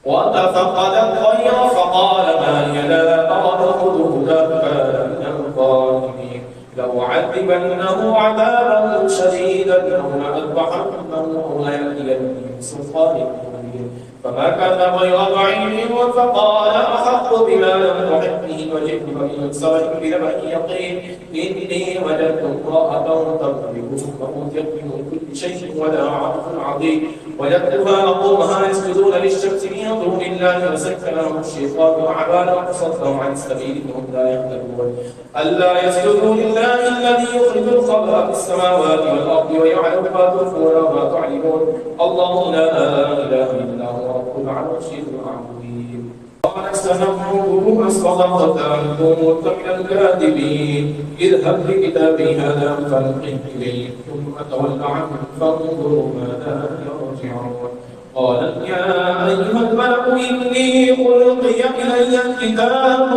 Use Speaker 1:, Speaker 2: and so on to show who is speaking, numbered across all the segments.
Speaker 1: وتفقد الطير فقال ما لي لا أرى الهدهد كان من الظالمين لأعذبنه عذابا شديدا أو لأذبحنه أو ليأتيني بسلطان مبين فمكث غير بعيد فقال أحط بما لم تحط به وجئت من سوء بنبأ يقين إني وجدت امرأة تملكهم وأوتيت من كل شيء ولها عرش عظيم وجدتها وقومها يسجدون للشمس من دون الله وسكن لهم الشيطان أعمالهم وصدهم عن السبيل فهم لا يهتدون ألا يسجدوا لله الذي يخرج الخبأ في السماوات والأرض ويعلم ما تخفون وما تعلمون الله لا إله إلا هو رب العرش العظيم قال سنفرغ أصدقت أن كنت من الكاذبين اذهب بكتابي هذا فالقه إليه ثم تول عنه فانظروا ماذا يرجعون قالت يا أيها الملأ إني ألقي إلي كتاب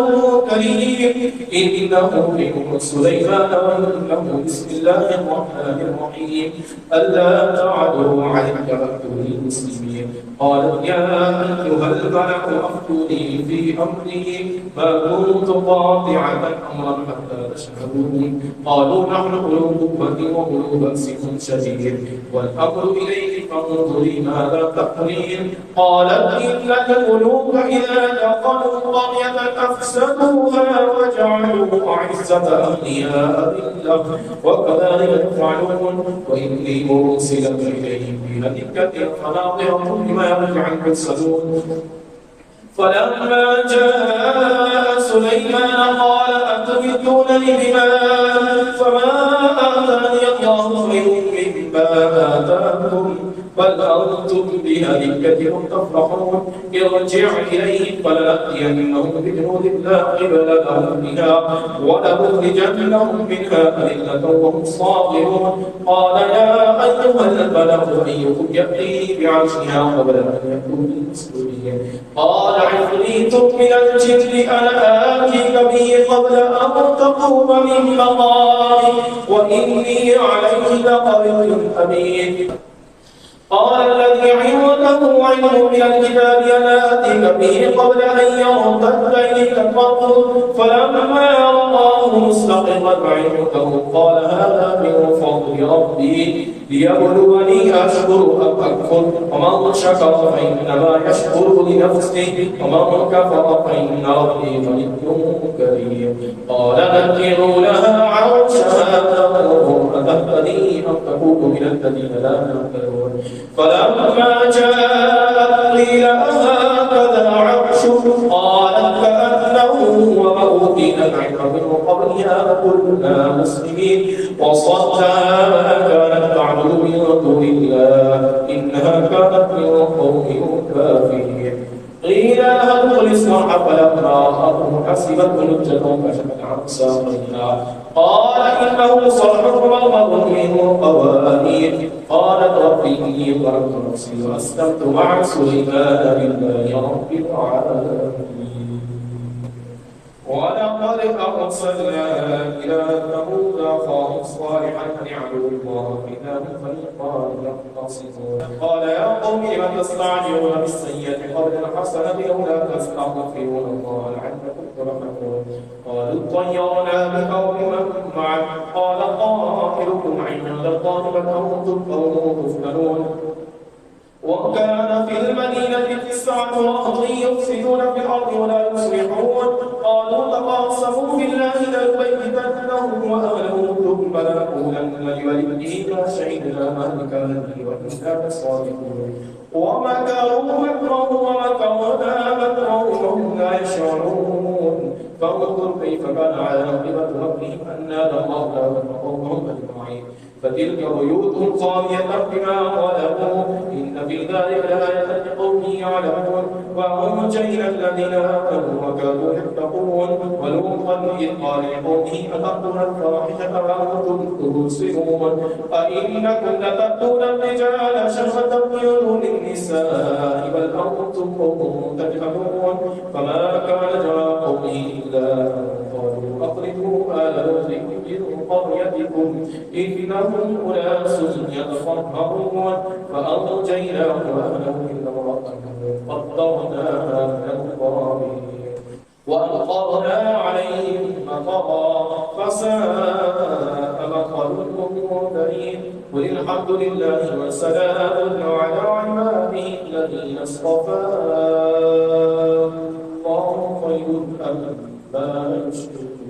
Speaker 1: كريم إنه من سليمان وإنه بسم الله الرحمن الرحيم ألا تعلوا علي وأتوني مسلمين قالت يا أيها الملأ أفتوني في أمري ما كنت قاطعة أمرا حتى تشهدون قالوا نحن أولو قوة وأولو بأس شديد والأمر إليك فانظري ماذا تقولين قالت إن الملوك إذا دخلوا قرية أفسدوها وجعلوا أعزة أهلها أذلة وكذلك يفعلون وإني مرسلة إليهم بملكة فناظرة بما يرجع المرسلون فلما جاء سليمان قال أتمدونني بمال فما آتاني الله خير مما آتاكم بل أنتم بهلكتهم تفرحون ارجع إليهم فلنأتينهم بجنود لا قبل لهم بها ولنخرجنهم منها أذلة وهم صاغرون قال يا أيها الملأ أيكم يأتي بعرشها قبل أن يأتوا بالمسلمين قال عفريت من الجن أنا آتيك به قبل أن تقوم من مقامك وإني عليه لقوي أمين قال الذي عنده علم من الكتاب أنا آتيك به قبل أن يرتد إليك الطرف فلما رآه مستقرا عنده قال هذا من فضل ربي ليبلوني أشكر أم أكفر ومن شكر فإنما يشكر لنفسه ومن كفر فإن ربي غني كريم قال نكروا لها عرشها تنظر أتهتدي أم تكون من الذين لا يهتدون فلما جاءت قيل أهكذا عرشك قالت كأنه وأوتينا العلم من قبلها كنا مسلمين وصدها ما كانت تعبد من دون الله إنها كانت من قوم كافرين قيل لها ادخل الصرح فلما رأته حسبته لجة كشفت عن ساقيها قال إنه صرح مرمض منه قوانين قالت رب إني ظلمت نفسي وأسلمت مع سليمان لله رب العالمين ولقد أرسلنا إلى ثمود أخاهم صالحا أن اعبدوا الله إذا هم فريقان يختصمون قال يا قوم لم تستعجلون بالسيئة قبل الحسنة لولا تستغفرون الله لعلكم ترحمون قالوا طيرنا بقوم من معك قال قائلكم عند الله بل أنتم قوم تفتنون وكان في المدينة 9 رهط يفسدون في الأرض ولا يصلحون قالوا تقاسموا بالله لنبيتنه وأهله ثم لنقولن لوليه ما شهدنا مهلك أهله وإنا صادقون ومكروا مكرا ومكرنا مكرا وهم لا يشعرون فانظر كيف كان عاقبة مكرهم أنا دمرنا قومهم أجمعين فتلك بيوتهم خاوية بما ظلموا إن في ذلك لآية لقوم يعلمون وأنجينا الذين آمنوا وكانوا يتقون ولوطا إذ قال لقومه أتأتون الفاحشة وأنتم تبصرون أئنكم لتأتون الرجال شهوة من دون النساء بل أنتم قوم تجهلون فما كان جواب قومه إلا قالوا أخرجوا آل لوط من قريتكم إنهم أناس يتطهرون فأنجيناه وأهله إلا قدرناها من الغابرين وأمطرنا عليهم مطرا فساء مطر المنذرين قل الحمد لله وسلام على عباده الذين اصطفى الله خير أما يشركون